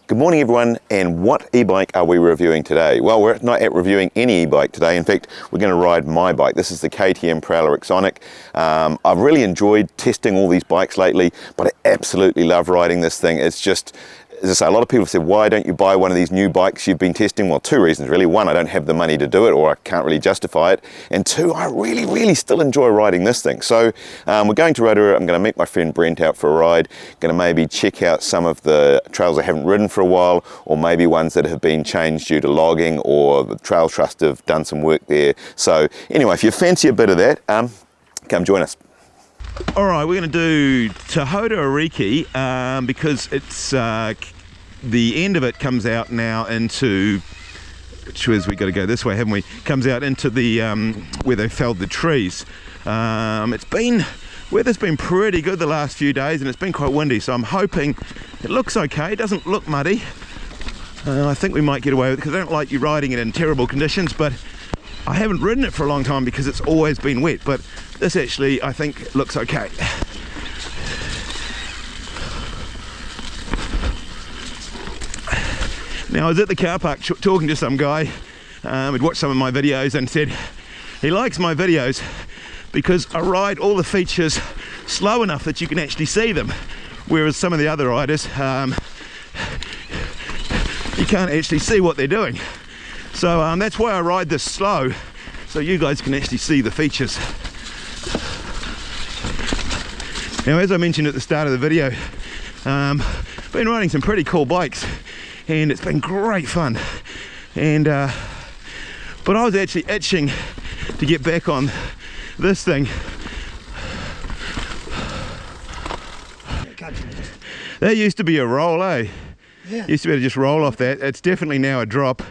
Good morning everyone, and what e-bike are we reviewing today? Well, we're not reviewing any e-bike today. In fact, we're going to ride my bike. This is the KTM Prowler Exonic. I've really enjoyed testing all these bikes lately, but I absolutely love riding this thing. It's just, as I say, a lot of people have said, why don't you buy one of these new bikes you've been testing? Well, two reasons really. One, I don't have the money to do it, or I can't really justify it. And two, I really still enjoy riding this thing. So we're going to Rotorua. I'm going to meet my friend Brent out for a ride. Going to maybe check out some of the trails I haven't ridden for a while, or maybe ones that have been changed due to logging, or the Trail Trust have done some work there. So anyway, if you fancy a bit of that, come join us. All right, we're going to do Tuhoto Ariki because it's the end of it comes out now into, which was, we got to go this way, haven't we? Comes out into the where they felled the trees. Weather's been pretty good the last few days, and it's been quite windy, so I'm hoping it looks okay. It doesn't look muddy. I think we might get away with it because I don't like you riding it in terrible conditions, but I haven't ridden it for a long time because it's always been wet, but this actually I think looks okay. Now I was at the car park talking to some guy who'd watched some of my videos and said he likes my videos because I ride all the features slow enough that you can actually see them, whereas some of the other riders you can't actually see what they're doing. So that's why I ride this slow, so you guys can actually see the features. Now, as I mentioned at the start of the video, I've been riding some pretty cool bikes and it's been great fun, and but I was actually itching to get back on this thing. That used to be a roll, eh? Yeah. Used to be able to just roll off that. It's definitely now a drop.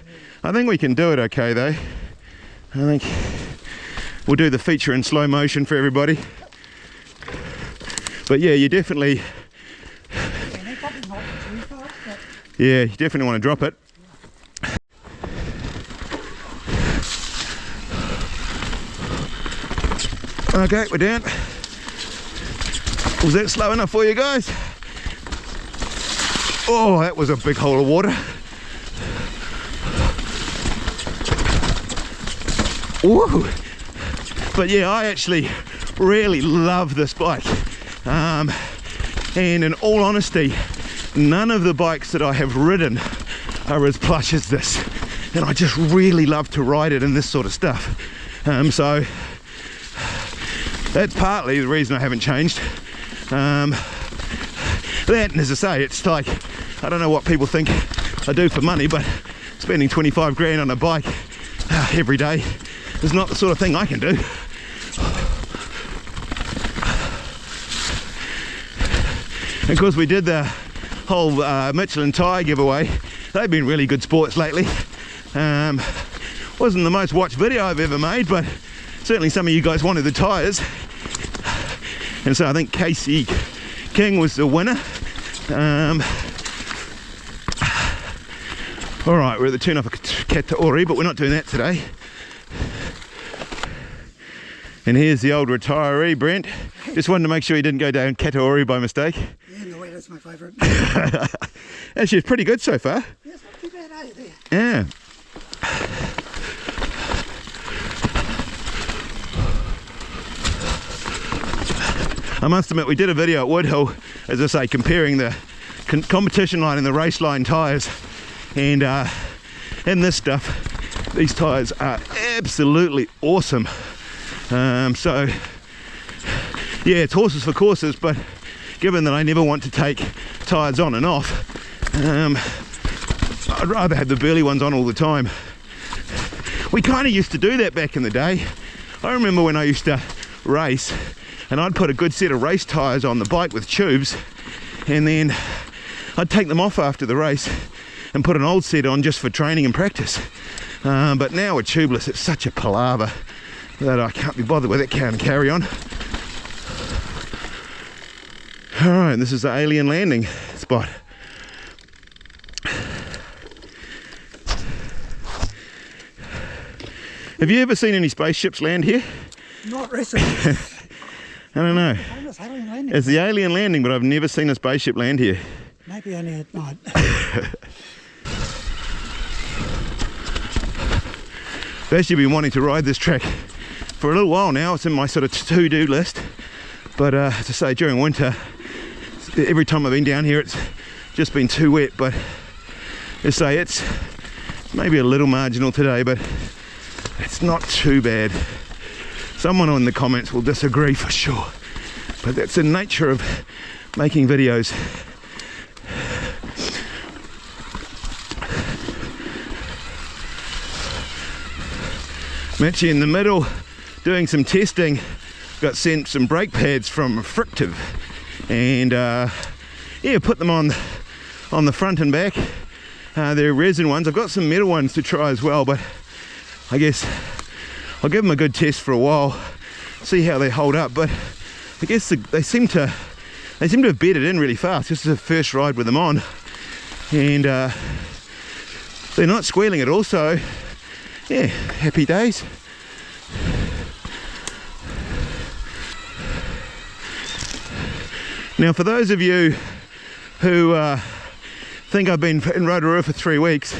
I think we can do it okay though. I think we'll do the feature in slow motion for everybody. But yeah, you definitely, yeah, you definitely want to drop it. Okay, we're down. Was that slow enough for you guys? Oh, that was a big hole of water. Woo! But yeah, I actually really love this bike. And in all honesty, none of the bikes that I have ridden are as plush as this. And I just really love to ride it in this sort of stuff. So that's partly the reason I haven't changed. That, and as I say, it's like, I don't know what people think I do for money, but spending 25 grand on a bike every day is not the sort of thing I can do. And of course, we did the whole Michelin tyre giveaway. They've been really good sports lately. Wasn't the most watched video I've ever made, but certainly some of you guys wanted the tyres. And so I think Casey King was the winner. All right, we're at the turn off of Kataori, but we're not doing that today. And here's the old retiree, Brent. Just wanted to make sure you didn't go down Kataori by mistake. Yeah, no way, that's my favourite. Actually, it's pretty good so far. Yeah, it's not too bad, eh? Yeah. I must admit, we did a video at Woodhill, as I say, comparing the competition line and the race line tyres, and in this stuff, these tyres are absolutely awesome. So yeah, it's horses for courses, but given that I never want to take tyres on and off, I'd rather have the burly ones on all the time. We kind of used to do that back in the day. I remember when I used to race, and I'd put a good set of race tyres on the bike with tubes, and then I'd take them off after the race and put an old set on just for training and practice. But now with tubeless, it's such a palaver that I can't be bothered with it. Carry on. All right, this is the alien landing spot. Have you ever seen any spaceships land here? Not recently. I don't know. It's the alien landing, but I've never seen a spaceship land here. Maybe only at night. I've actually been wanting to ride this track for a little while now. It's in my sort of to-do list, but to say, during winter, every time I've been down here, it's just been too wet. But to say, it's maybe a little marginal today, but it's not too bad. Someone in the comments will disagree for sure, but that's the nature of making videos. I'm actually in the middle doing some testing. Got sent some brake pads from Frictive, and yeah, put them on the front and back. They're resin ones. I've got some metal ones to try as well, but I guess I'll give them a good test for a while, see how they hold up. But I guess they seem to have bedded in really fast. This is the first ride with them on, and they're not squealing at all, so yeah, happy days. Now, for those of you who think I've been in Rotorua for 3 weeks,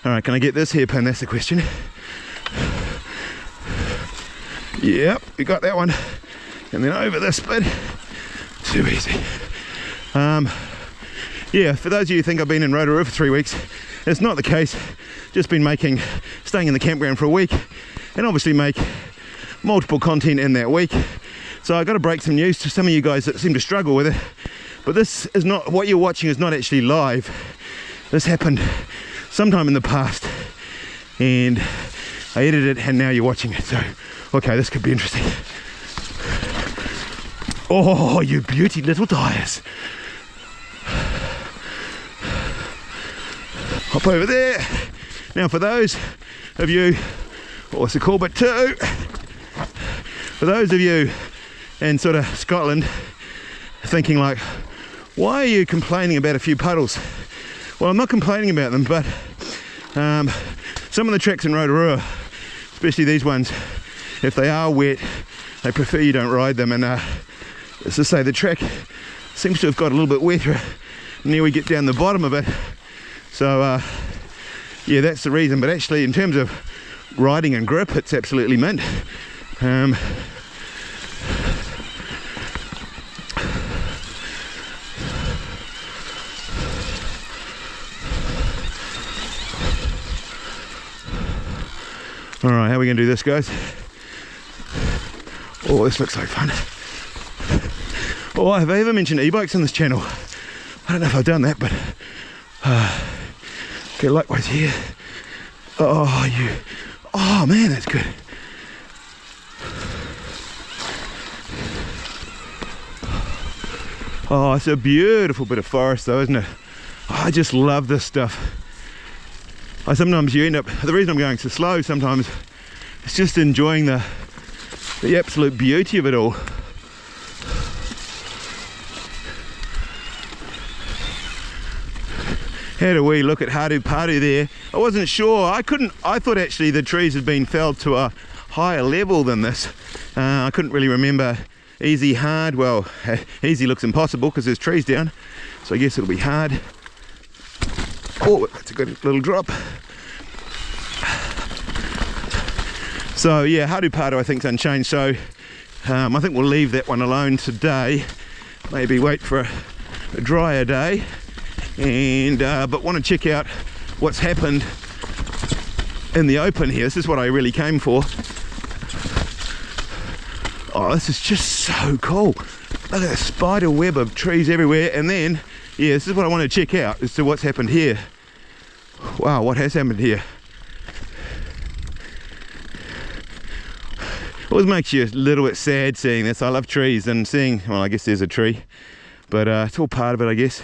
all right, can I get this hairpin? That's the question. Yep, we got that one. And then over this bit, too easy. Yeah, for those of you who think I've been in Rotorua for 3 weeks, it's not the case. Just been staying in the campground for a week, and obviously make multiple content in that week. So I got to break some news to some of you guys that seem to struggle with it. But this is not, what you're watching is not actually live. This happened sometime in the past, and I edited it, and now you're watching it. So, okay, this could be interesting. Oh, you beauty little tires. Hop over there. Now, for those of you, what's it called, but two, for those of you in sort of Scotland thinking like, why are you complaining about a few puddles? Well, I'm not complaining about them, but some of the tracks in Rotorua, especially these ones, if they are wet, they prefer you don't ride them. And as I say, the track seems to have got a little bit wetter near we get down the bottom of it. So yeah, that's the reason. But actually, in terms of riding and grip, it's absolutely mint. All right, how are we going to do this, guys? Oh, this looks like fun. Oh, have I ever mentioned e-bikes on this channel? I don't know if I've done that, but okay, likewise here. Oh man, that's good. Oh, it's a beautiful bit of forest though, isn't it? Oh, I just love this stuff. Sometimes you end up, the reason I'm going so slow sometimes, it's just enjoying the absolute beauty of it all. How do we look at Haru there? I wasn't sure. I thought actually the trees had been felled to a higher level than this. I couldn't really remember easy, hard. Well, easy looks impossible because there's trees down. So I guess it'll be hard. Oh, that's a good little drop. So yeah, Haru I think is unchanged. So I think we'll leave that one alone today. Maybe wait for a drier day. And but want to check out what's happened in the open here. This is what I really came for. Oh, this is just so cool. Look at that spider web of trees everywhere. And then, yeah, this is what I want to check out as to what's happened here. Wow, what has happened here? Always makes you a little bit sad seeing this. I love trees and seeing, well, I guess there's a tree, but it's all part of it, I guess.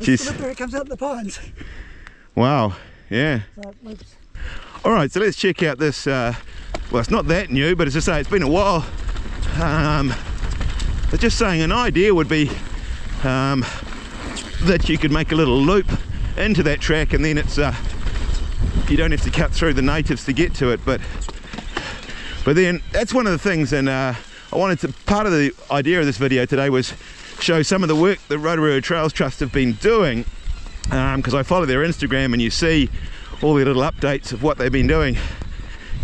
Just look where it comes out of the pines. Wow, yeah. So All right, so let's check out this. Well, it's not that new, but as I say, it's been a while. But just saying, an idea would be that you could make a little loop into that track, and then it's you don't have to cut through the natives to get to it. But then that's one of the things, and I wanted to. Part of the idea of this video today was show some of the work the Rotorua Trail Trust have been doing, because I follow their Instagram, and you see all their little updates of what they've been doing.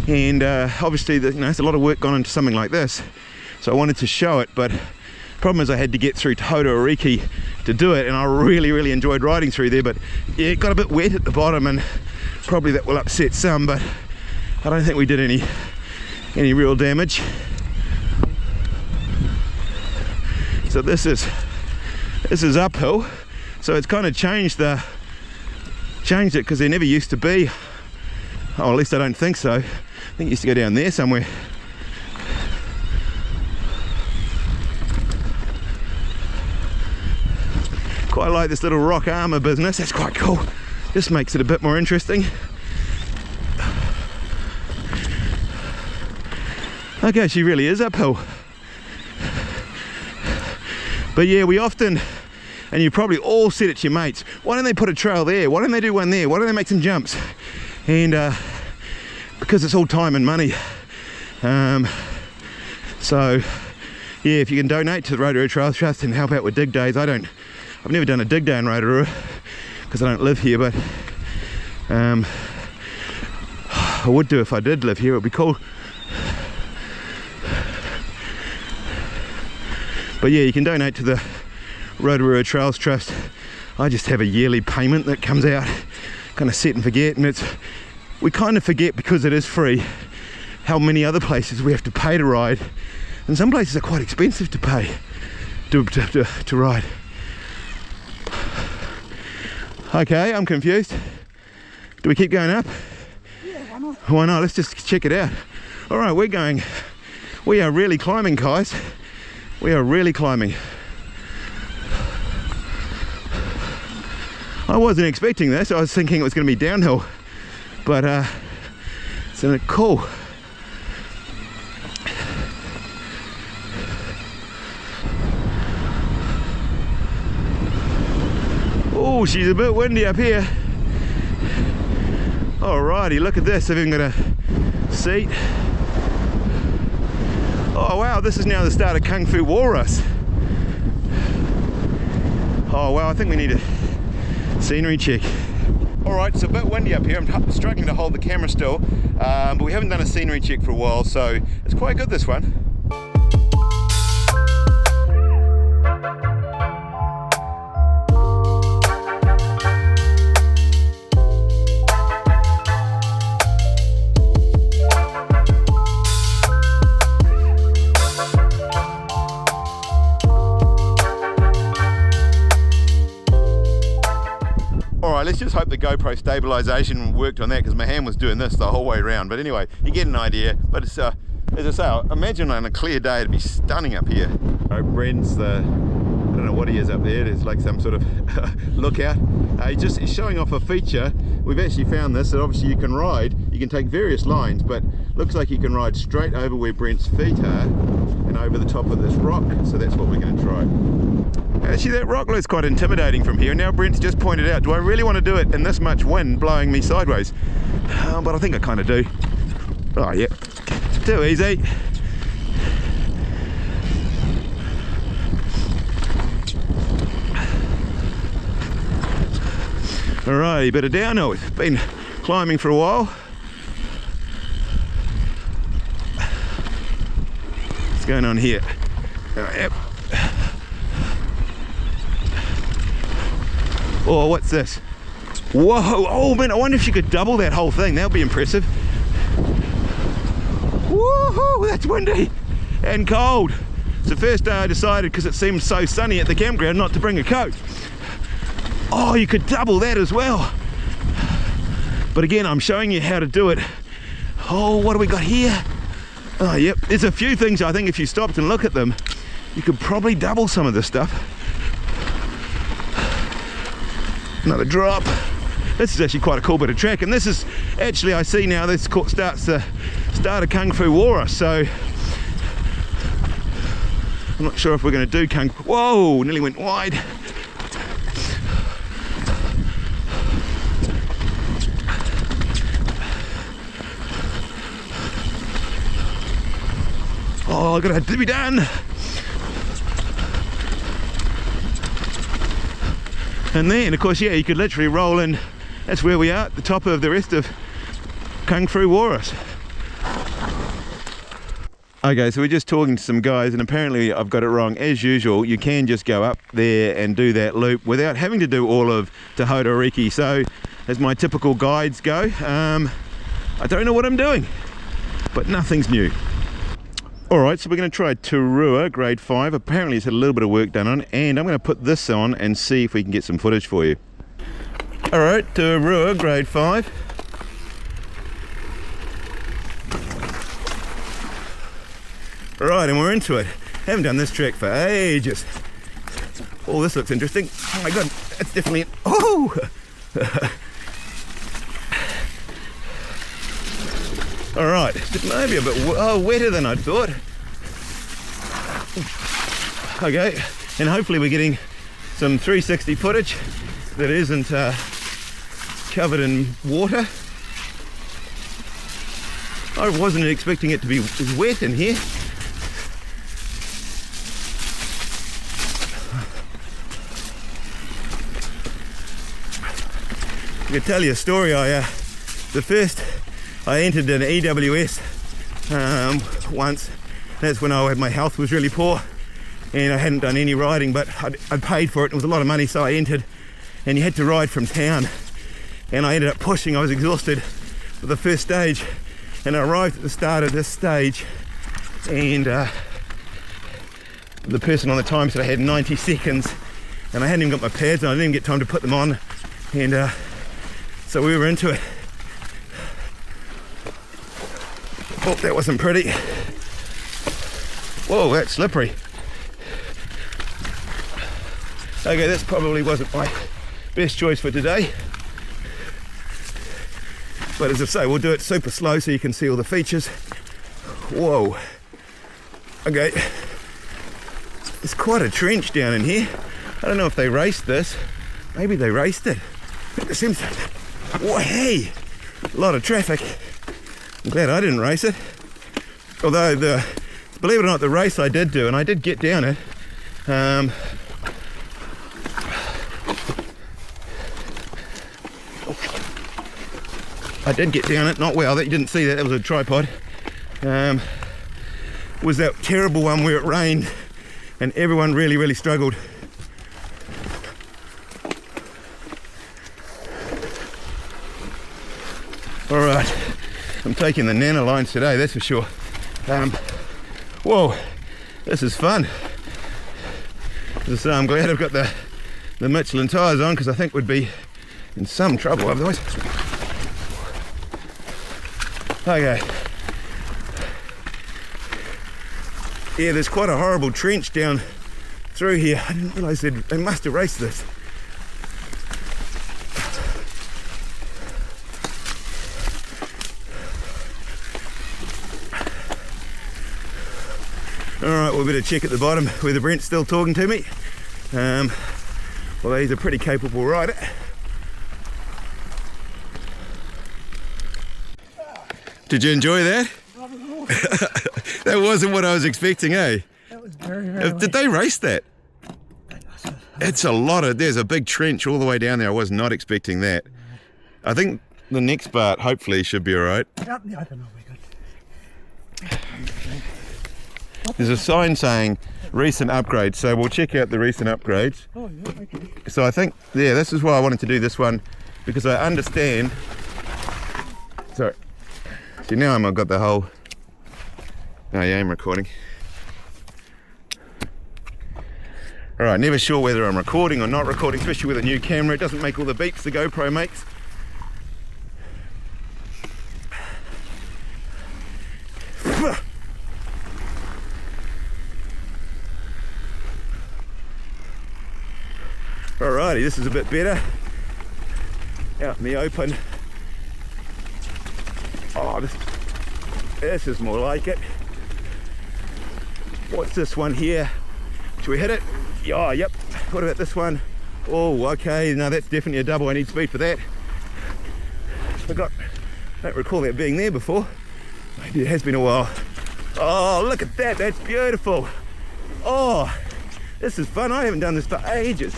And obviously there's a lot of work gone into something like this, so I wanted to show it, but problem is I had to get through Tuhoto Ariki to do it, and I really enjoyed riding through there, but yeah, it got a bit wet at the bottom, and probably that will upset some, but I don't think we did any real damage. So this is uphill, so it's kind of changed it, because there never used to be, oh, at least I don't think so. I think it used to go down there somewhere. Quite like this little rock armour business, that's quite cool. This makes it a bit more interesting. Okay, she really is uphill. But yeah, we often, and you probably all said it to your mates, why don't they put a trail there? Why don't they do one there? Why don't they make some jumps? And because it's all time and money. So yeah, if you can donate to the Rotorua Trail Trust and help out with dig days. I've never done a dig day in Rotorua because I don't live here, but I would do if I did live here. It would be cool. But yeah, you can donate to the Rotorua Trails Trust. I just have a yearly payment that comes out, kind of set and forget, and we kind of forget, because it is free, how many other places we have to pay to ride, and some places are quite expensive to pay to ride. Okay, I'm confused. Do we keep going up? Yeah, why not? Why not? Let's just check it out. All right, we are really climbing, guys. We are really climbing. I wasn't expecting this. I was thinking it was going to be downhill, but it's cool. Oh, she's a bit windy up here. Alrighty, look at this. I've even got a seat. Oh wow, this is now the start of Kung Fu Walrus. Oh wow, I think we need a scenery check. Alright, it's a bit windy up here. I'm struggling to hold the camera still, but we haven't done a scenery check for a while, so it's quite good, this one. Alright, let's just hope the GoPro stabilization worked on that, because my hand was doing this the whole way around. But anyway, you get an idea. But it's, as I say, imagine on a clear day it'd be stunning up here. Brent's I don't know what he is up there. It's like some sort of lookout. He's showing off a feature. We've actually found this, that obviously you can ride, you can take various lines, but looks like you can ride straight over where Brent's feet are and over the top of this rock. So that's what we're going to try. Actually, that rock looks quite intimidating from here. Now Brent's just pointed out, do I really want to do it in this much wind blowing me sideways? But I think I kind of do. Oh, yep. Too easy. Alrighty, bit of downhill. We've been climbing for a while. What's going on here? Yep. Oh, what's this? Whoa! Oh man, I wonder if you could double that whole thing. That would be impressive. Woohoo! That's windy and cold. It's the first day I decided, because it seemed so sunny at the campground, not to bring a coat. Oh, you could double that as well. But again, I'm showing you how to do it. Oh, what do we got here? Oh, yep. There's a few things I think if you stopped and look at them, you could probably double some of this stuff. Another drop. This is actually quite a cool bit of track, and this is actually, I see now, this starts the start of Kung Fu Walrus, so I'm not sure if we're going to do Kung Fu. Whoa, nearly went wide. Oh, gonna have to be done. And then, of course, yeah, you could literally roll in that's where we are, at the top of the rest of Kung Fu Walrus. Okay, so we're just talking to some guys, and apparently I've got it wrong. As usual, you can just go up there and do that loop without having to do all of Tuhoto Ariki. So, as my typical guides go, I don't know what I'm doing, but nothing's new. Alright, so we're going to try Rotorua grade 5. Apparently it's had a little bit of work done on it, and I'm going to put this on and see if we can get some footage for you. Alright, Rotorua grade 5. Right, and we're into it. Haven't done this trek for ages. Oh, this looks interesting. Oh my god, that's definitely it. Oh! Alright, maybe a bit wetter than I thought. Okay, and hopefully we're getting some 360 footage that isn't covered in water. I wasn't expecting it to be as wet in here. I could tell you a story. I entered an EWS once. That's when my health was really poor and I hadn't done any riding, but I paid for it. It was a lot of money, so I entered, and you had to ride from town, and I ended up pushing. I was exhausted for the first stage, and I arrived at the start of this stage, and the person on the time said I had 90 seconds, and I hadn't even got my pads on. I didn't even get time to put them on, and so we were into it. Oh, that wasn't pretty. Whoa, that's slippery. Okay, this probably wasn't my best choice for today. But as I say, we'll do it super slow so you can see all the features. Whoa. Okay. It's quite a trench down in here. I don't know if they raced this. Maybe they raced it. It seems... Whoa, hey! A lot of traffic. I'm glad I didn't race it. Although, believe it or not, the race I did do, and I did get down it. I did get down it, not well, that you didn't see that, that was a tripod. Was that terrible one where it rained and everyone really struggled. Alright, I'm taking the nano lines today, that's for sure. Whoa, this is fun. I'm glad I've got the Michelin tyres on, because I think we'd be in some trouble otherwise. Okay. Yeah, there's quite a horrible trench down through here. I didn't realise they must have raced this. Alright, we'll better check at the bottom whether Brent's still talking to me. Well, he's a pretty capable rider. Did you enjoy that? That wasn't what I was expecting, eh? That was very Did they race that? It's a lot of... There's a big trench all the way down there. I was not expecting that. I think the next part hopefully should be alright. Out in the open, oh my god. There's a sign saying recent upgrades, so we'll check out the recent upgrades. Oh yeah, okay. So I think, yeah, this is why I wanted to do this one, because I understand... Sorry. See, now I've got the whole... Oh yeah, I'm recording. Alright, never sure whether I'm recording or not recording, especially with a new camera. It doesn't make all the beeps the GoPro makes. Alrighty, this is a bit better. Out in the open. Oh, this is more like it. What's this one here? Should we hit it? Yeah, yep. What about this one? Oh, okay. No, that's definitely a double. I need speed for that. I don't recall that being there before. Maybe it has been a while. Oh, look at that. That's beautiful. Oh, this is fun. I haven't done this for ages.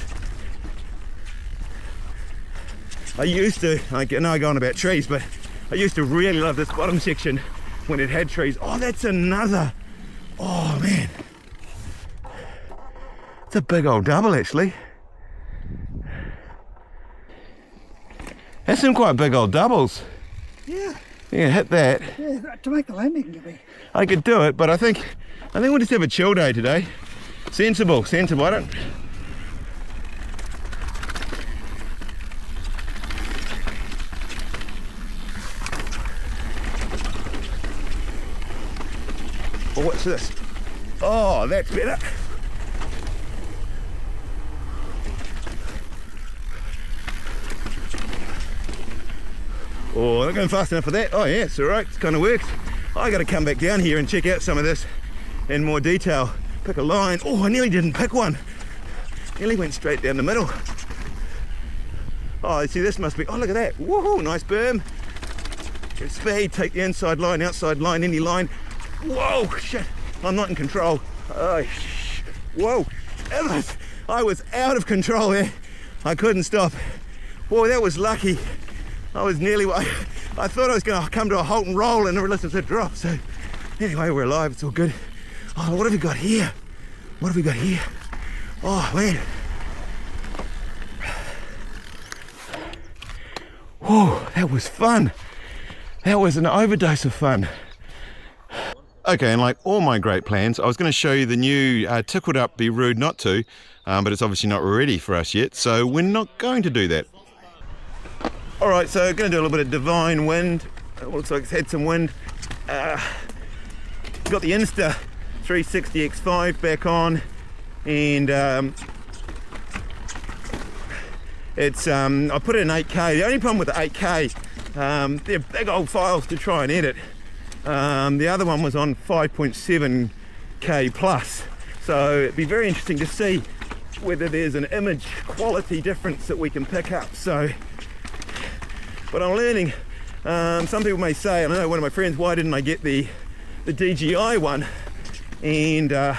I used to, I know I go on about trees, but I used to really love this bottom section when it had trees. Oh, that's another. Oh man, it's a big old double actually. That's some quite big old doubles. Yeah. Yeah, hit that. Yeah, to make the landing, you mean? I could do it, but I think we'll just have a chill day today. Sensible. I don't. Oh, what's this? Oh, that's better. Oh, not going fast enough for that. Oh yeah, it's all right. It kind of works. I got to come back down here and check out some of this in more detail. Pick a line. Oh, I nearly didn't pick one. Nearly went straight down the middle. Oh, see, this must be. Oh, look at that. Woohoo! Nice berm. Good speed. Take the inside line, outside line, any line. Whoa! Shit! I'm not in control. Oh, whoa! I was out of control there. I couldn't stop. Whoa, that was lucky. I was nearly. I thought I was going to come to a halt and roll, and realised it was a drop. So, anyway, we're alive. It's all good. Oh, what have we got here? What have we got here? Oh man! Whoa, that was fun. That was an overdose of fun. Okay, and like all my great plans, I was going to show you the new Tickled Up Be Rude Not To, but it's obviously not ready for us yet, so we're not going to do that. All right, so going to do a little bit of divine wind. It looks like it's had some wind. Got the Insta 360 X5 back on, and it's I put it in 8K. The only problem with the 8K, they're big old files to try and edit. The other one was on 5.7K plus, so it'd be very interesting to see whether there's an image quality difference that we can pick up. So, but I'm learning. Some people may say, and I know one of my friends, why didn't I get the DJI one? And I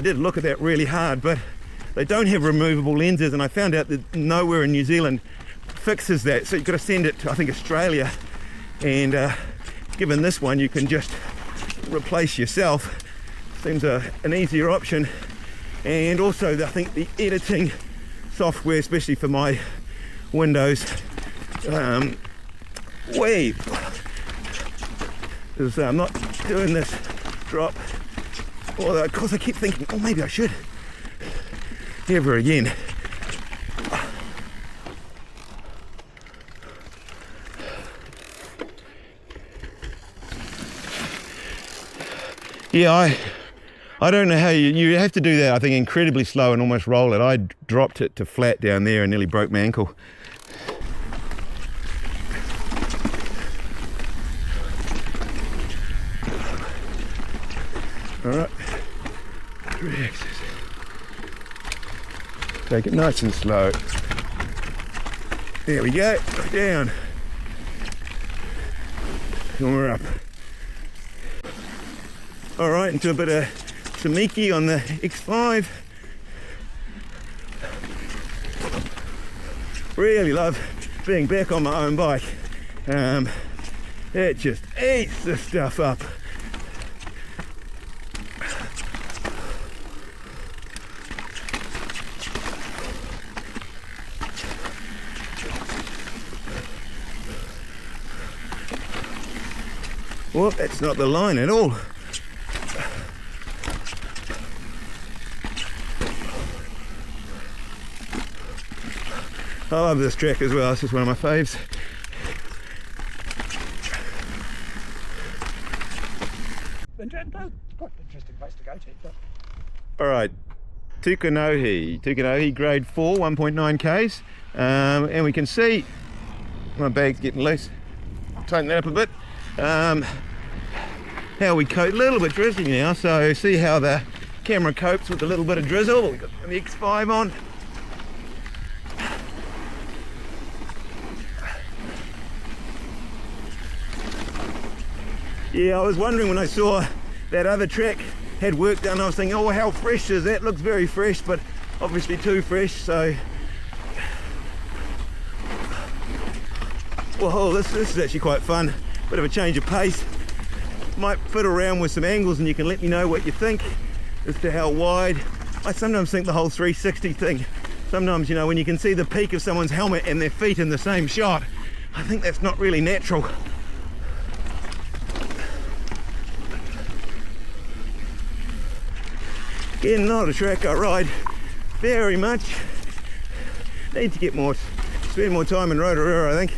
did look at that really hard, but they don't have removable lenses, and I found out that nowhere in New Zealand fixes that, so you've got to send it to, I think, Australia, and given this one you can just replace yourself. Seems an easier option, and also I think the editing software, especially for my Windows, because I'm not doing this drop, although of course I keep thinking, oh maybe I should. Never again. Yeah, I don't know how you have to do that. I think incredibly slow and almost roll it. I dropped it to flat down there and nearly broke my ankle. All right, 3 axes. Take it nice and slow. There we go, down. And we're up. All right, into a bit of Samiki on the X5. Really love being back on my own bike. It just eats this stuff up. Well, that's not the line at all. I love this track as well. This is one of my faves. Quite an interesting place to go to. But All right, Tukanohi grade 4, 1.9 Ks, and we can see my bag's getting loose. Tighten that up a bit. How we cope, a little bit drizzly now, so see how the camera copes with a little bit of drizzle. We've got the X5 on. Yeah, I was wondering when I saw that other track had work done, I was thinking, oh, how fresh is that? Looks very fresh, but obviously too fresh, so Whoa, this is actually quite fun. Bit of a change of pace. Might fiddle around with some angles and you can let me know what you think as to how wide. I sometimes think the whole 360 thing, sometimes, you know, when you can see the peak of someone's helmet and their feet in the same shot, I think that's not really natural. Again, not a track I ride very much. Need to spend more time in Rotorua, I think.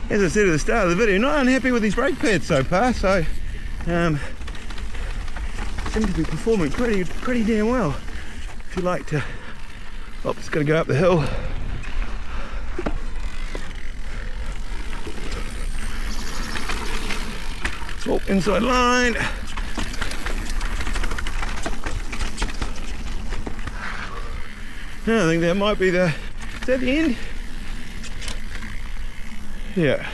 As I said at the start of the video, not unhappy with these brake pads so far, so seem to be performing pretty damn well. If you like to, oh, it's got to go up the hill. Swap inside line. I think that might be is that the end? Yeah.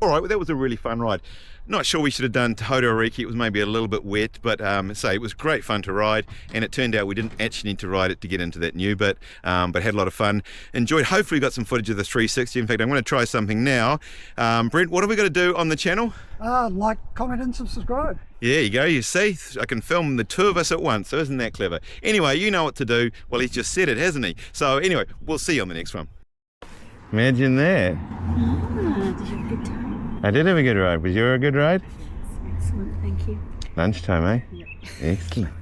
Alright, well that was a really fun ride. Not sure we should have done Tuhoto Ariki, it was maybe a little bit wet, but it was great fun to ride, and it turned out we didn't actually need to ride it to get into that new bit, but had a lot of fun. Enjoyed, hopefully got some footage of the 360. In fact, I'm going to try something now. Brent, what are we going to do on the channel? Like, comment and subscribe. Yeah, you go, you see, I can film the two of us at once, so isn't that clever? Anyway, you know what to do. Well, he's just said it, hasn't he? So anyway, we'll see you on the next one. Imagine that. Did you have a good time? I did have a good ride. Was yours a good ride? Excellent, thank you. Lunchtime, eh? Yep. Excellent.